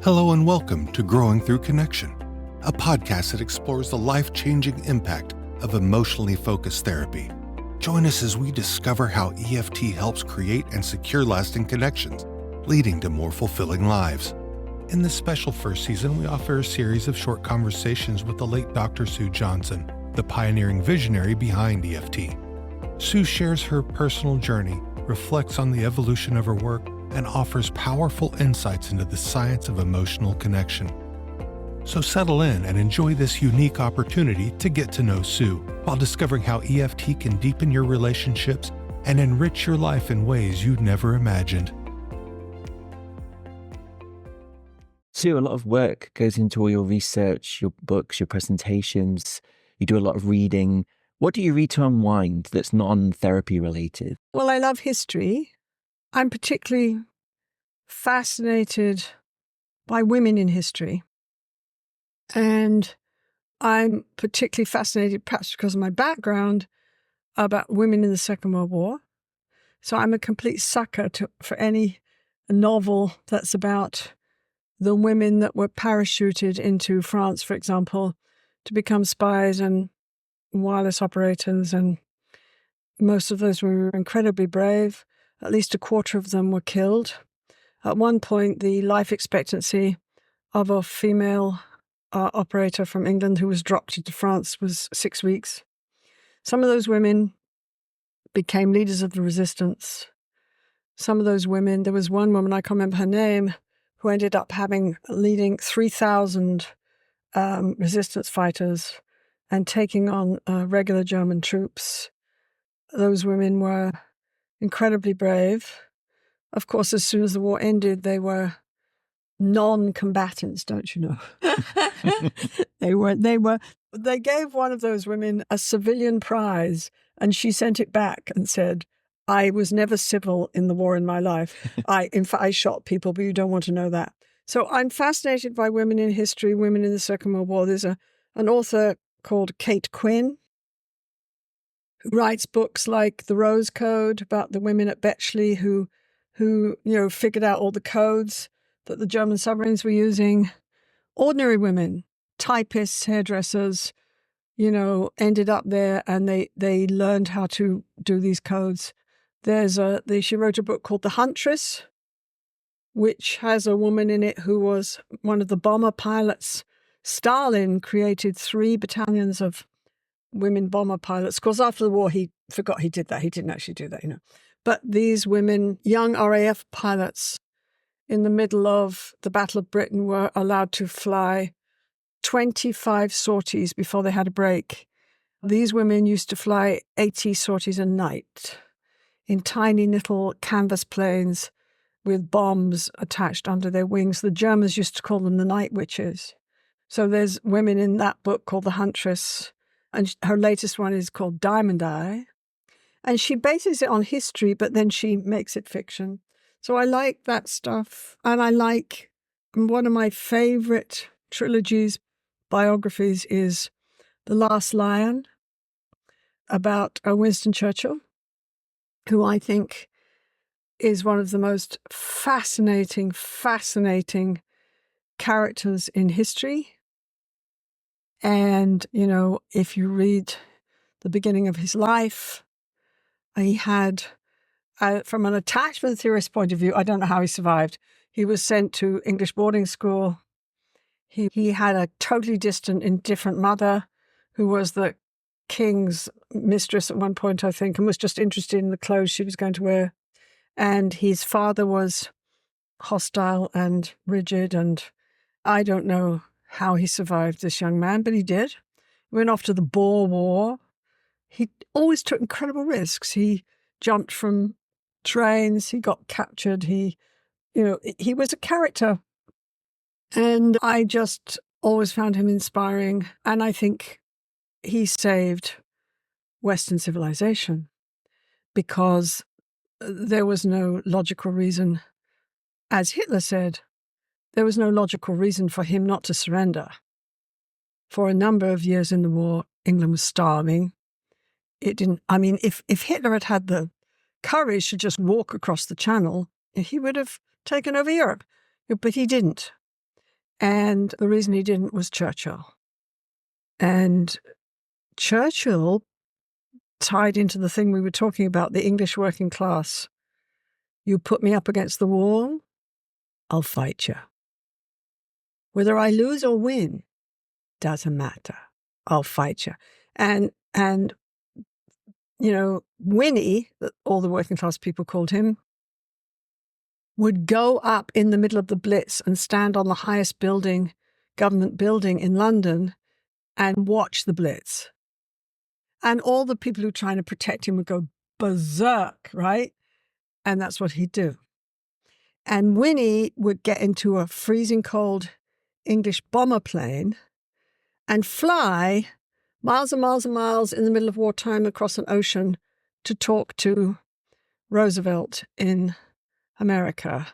Hello and welcome to Growing Through Connection, a podcast that explores the life-changing impact of emotionally focused therapy. Join us as we discover how EFT helps create and secure lasting connections, leading to more fulfilling lives. In this special first season, we offer a series of short conversations with the late Dr. Sue Johnson, the pioneering visionary behind EFT. Sue shares her personal journey, reflects on the evolution of her work, and offers powerful insights into the science of emotional connection. So settle in and enjoy this unique opportunity to get to know Sue while discovering how EFT can deepen your relationships and enrich your life in ways you'd never imagined. Sue, a lot of work goes into all your research, your books, your presentations. You do a lot of reading. What do you read to unwind that's non-therapy related? Well, I love history. I'm particularly fascinated by women in history. And I'm particularly fascinated, perhaps because of my background, about women in the Second World War. So I'm a complete sucker for any novel that's about the women that were parachuted into France, for example, to become spies and wireless operators. And most of those were incredibly brave. At least a quarter of them were killed. At one point, the life expectancy of a female operator from England who was dropped into France was 6 weeks. Some of those women became leaders of the resistance. Some of those women, there was one woman, I can't remember her name, who ended up leading 3,000 resistance fighters and taking on regular German troops. Those women were incredibly brave. Of course, as soon as the war ended, they were non-combatants, don't you know? They gave one of those women a civilian prize, and she sent it back and said, I was never civil in the war in my life. In fact, I shot people, but you don't want to know that. So I'm fascinated by women in history, women in the Second World War. There's an author called Kate Quinn, who writes books like The Rose Code about the women at Bletchley who figured out all the codes that the German submarines were using. Ordinary women, typists, hairdressers, ended up there and they learned how to do these codes. She wrote a book called The Huntress, which has a woman in it who was one of the bomber pilots. Stalin created 3 battalions of women bomber pilots. Of course, after the war, he forgot he did that. He didn't actually do that, But these women, young RAF pilots, in the middle of the Battle of Britain, were allowed to fly 25 sorties before they had a break. These women used to fly 80 sorties a night in tiny little canvas planes with bombs attached under their wings. The Germans used to call them the night witches. So there's women in that book called The Huntress, and her latest one is called Diamond Eye. And she bases it on history, but then she makes it fiction. So I like that stuff. And I like one of my favorite biographies is The Last Lion, about Winston Churchill, who I think is one of the most fascinating characters in history. And, if you read the beginning of his life, he had, from an attachment theorist point of view, I don't know how he survived. He was sent to English boarding school. He had a totally distant, indifferent mother who was the king's mistress at one point, I think, and was just interested in the clothes she was going to wear. And his father was hostile and rigid, and I don't know how he survived, this young man, but he did. He went off to the Boer War. He always took incredible risks. He jumped from trains. He got captured. He was a character. And I just always found him inspiring. And I think he saved Western civilization because there was no logical reason. As Hitler said, there was no logical reason for him not to surrender. For a number of years in the war, England was starving. If Hitler had the courage to just walk across the channel, he would have taken over Europe. But he didn't. And the reason he didn't was Churchill. And Churchill tied into the thing we were talking about, the English working class. You put me up against the wall, I'll fight you. Whether I lose or win, doesn't matter. I'll fight you. And Winnie, all the working class people called him, would go up in the middle of the Blitz and stand on the highest government building in London and watch the Blitz. And all the people who were trying to protect him would go berserk, right? And that's what he'd do. And Winnie would get into a freezing cold English bomber plane and fly miles and miles and miles in the middle of wartime across an ocean to talk to Roosevelt in America.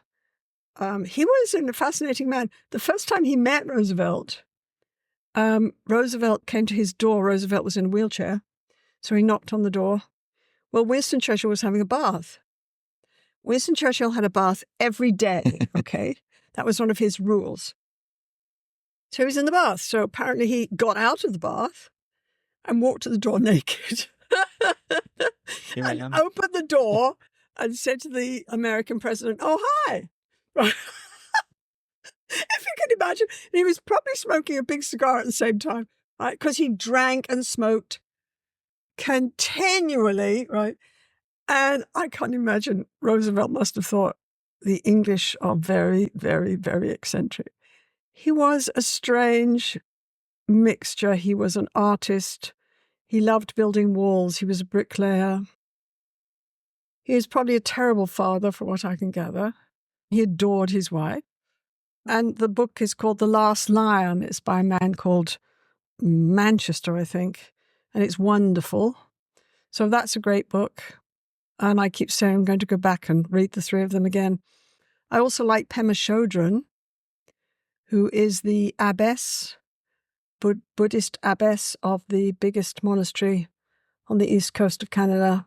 He was a fascinating man. The first time he met Roosevelt, Roosevelt came to his door. Roosevelt was in a wheelchair, so he knocked on the door. Well, Winston Churchill was having a bath. Winston Churchill had a bath every day, okay? That was one of his rules. So he was in the bath. So apparently he got out of the bath and walked to the door naked. And opened the door and said to the American president, "Oh, hi." Right. If you can imagine, he was probably smoking a big cigar at the same time, right? Because he drank and smoked continually, right? And I can't imagine, Roosevelt must have thought the English are very, very, very eccentric. He was a strange mixture. He was an artist. He loved building walls. He was a bricklayer. He was probably a terrible father, from what I can gather. He adored his wife. And the book is called The Last Lion. It's by a man called Manchester, I think. And it's wonderful. So that's a great book. And I keep saying I'm going to go back and read the three of them again. I also like Pema Chodron, who is the abbess, Buddhist abbess of the biggest monastery on the east coast of Canada,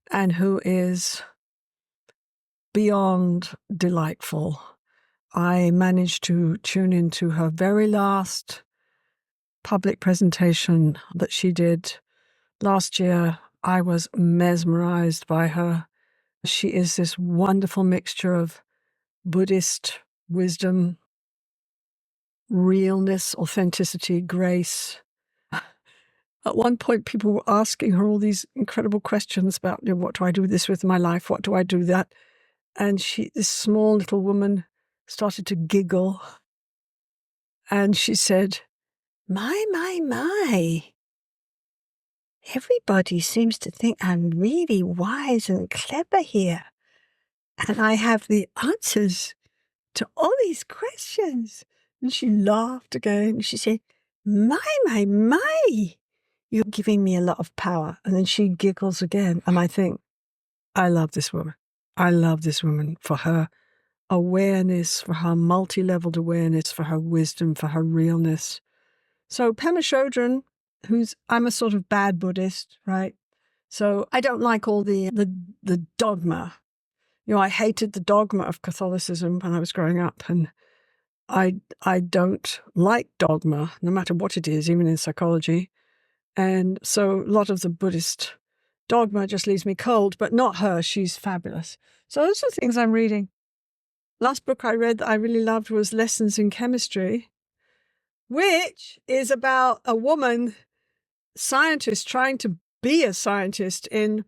and who is beyond delightful. I managed to tune into her very last public presentation that she did last year. I was mesmerized by her. She is this wonderful mixture of Buddhist wisdom, realness, authenticity, grace. At one point, people were asking her all these incredible questions about, what do I do this with my life? What do I do that? And this small little woman, started to giggle. And she said, my. Everybody seems to think I'm really wise and clever here. And I have the answers to all these questions. And she laughed again. She said, my. You're giving me a lot of power. And then she giggles again. And I think, I love this woman. I love this woman for her awareness, for her multi-leveled awareness, for her wisdom, for her realness. So Pema Chodron, I'm a sort of bad Buddhist, right? So I don't like all the dogma. I hated the dogma of Catholicism when I was growing up, and I don't like dogma, no matter what it is, even in psychology. And so a lot of the Buddhist dogma just leaves me cold, but not her. She's fabulous. So those are things I'm reading. Last book I read that I really loved was Lessons in Chemistry, which is about a woman scientist trying to be a scientist in,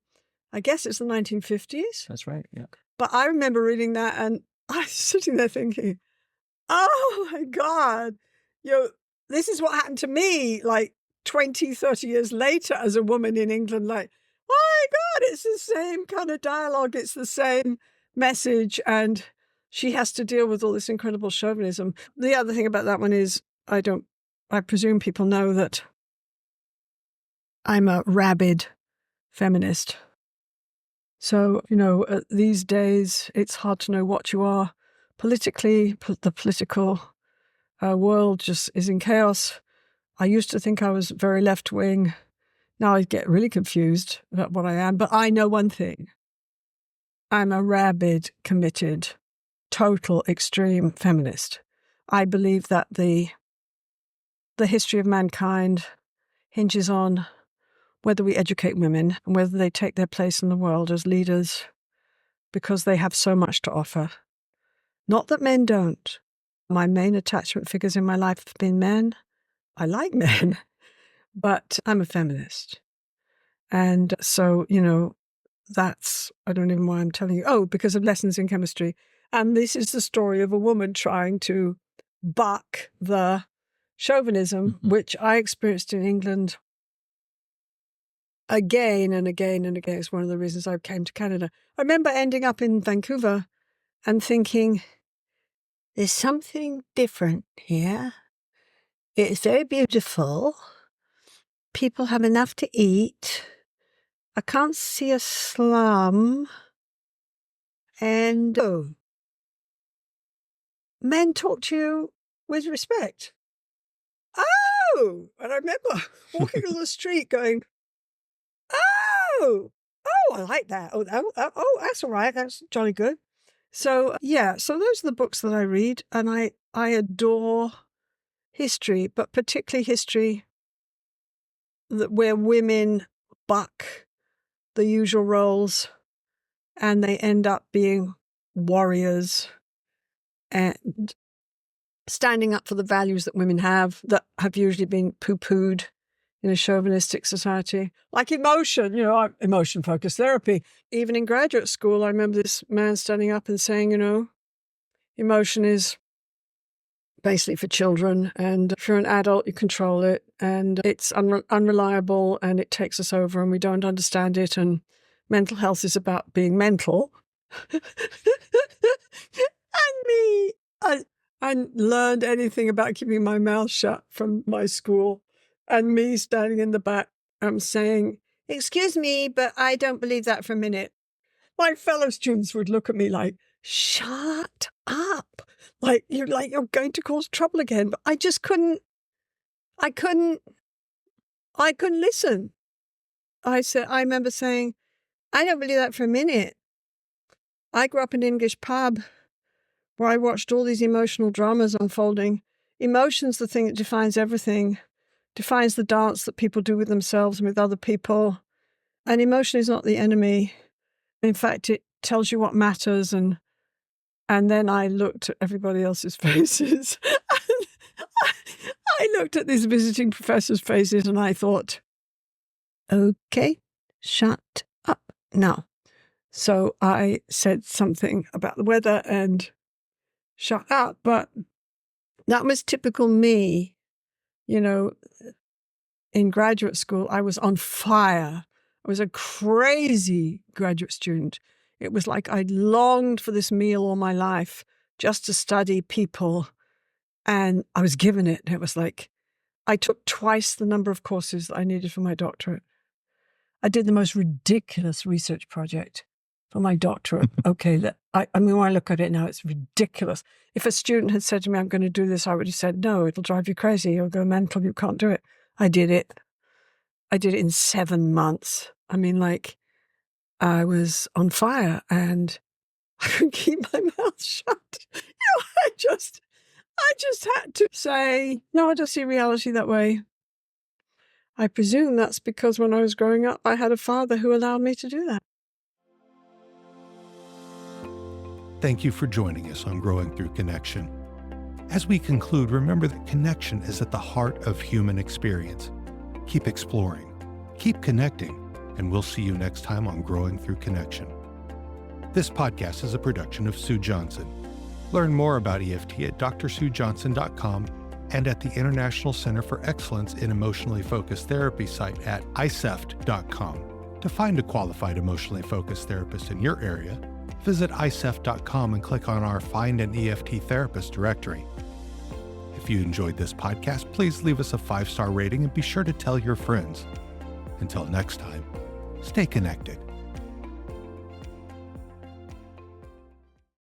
I guess it's the 1950s. That's right, yeah. But I remember reading that and I was sitting there thinking, oh my God, this is what happened to me like 20, 30 years later as a woman in England. Like, oh my God, it's the same kind of dialogue. It's the same message. And she has to deal with all this incredible chauvinism. The other thing about that one is I presume people know that I'm a rabid feminist. So, these days it's hard to know what you are. Politically, the political world just is in chaos. I used to think I was very left-wing. Now I get really confused about what I am. But I know one thing. I'm a rabid, committed, total extreme feminist. I believe that the history of mankind hinges on whether we educate women and whether they take their place in the world as leaders because they have so much to offer. Not that men don't. My main attachment figures in my life have been men. I like men, but I'm a feminist. And so, that's, I don't even know why I'm telling you. Oh, because of lessons in chemistry. And this is the story of a woman trying to buck the chauvinism, which I experienced in England again and again and again. It's one of the reasons I came to Canada. I remember ending up in Vancouver and thinking, there's something different here. It's very beautiful. People have enough to eat. I can't see a slum. And men talk to you with respect. Oh! And I remember walking on the street going, oh, I like that. Oh, that's all right. That's jolly good. So, so those are the books that I read, and I adore history, but particularly history where women buck the usual roles and they end up being warriors and standing up for the values that women have that have usually been poo-pooed in a chauvinistic society, like emotion, emotion-focused therapy. Even in graduate school, I remember this man standing up and saying, emotion is basically for children, and if you're an adult, you control it, and it's unreliable, and it takes us over, and we don't understand it, and mental health is about being mental. And me, I learned anything about keeping my mouth shut from my school. And me standing in the back, I'm saying, excuse me, but I don't believe that for a minute. My fellow students would look at me like, shut up. Like you're going to cause trouble again. But I just couldn't listen. I remember saying, I don't believe that for a minute. I grew up in an English pub where I watched all these emotional dramas unfolding. Emotion's the thing that defines everything. Defines the dance that people do with themselves and with other people. And emotion is not the enemy. In fact, it tells you what matters. And then I looked at everybody else's faces. I looked at these visiting professors' faces and I thought, okay, shut up now. So I said something about the weather and shut up. But that was typical me. In graduate school, I was on fire. I was a crazy graduate student. It was like I'd longed for this meal all my life just to study people. And I was given it. It was like I took twice the number of courses that I needed for my doctorate. I did the most ridiculous research project for my doctorate. Okay, when I look at it now, it's ridiculous. If a student had said to me, I'm going to do this, I would have said, no, it'll drive you crazy. You'll go mental. You can't do it. I did it. I did it in 7 months. I was on fire and I couldn't keep my mouth shut. I just had to say, no, I don't see reality that way. I presume that's because when I was growing up, I had a father who allowed me to do that. Thank you for joining us on Growing Through Connection. As we conclude, remember that connection is at the heart of human experience. Keep exploring, keep connecting, and we'll see you next time on Growing Through Connection. This podcast is a production of Sue Johnson. Learn more about EFT at drsuejohnson.com and at the International Center for Excellence in Emotionally Focused Therapy site at iceft.com. To find a qualified emotionally focused therapist in your area, visit iceft.com and click on our Find an EFT Therapist directory. If you enjoyed this podcast, please leave us a 5-star rating and be sure to tell your friends. Until next time, stay connected.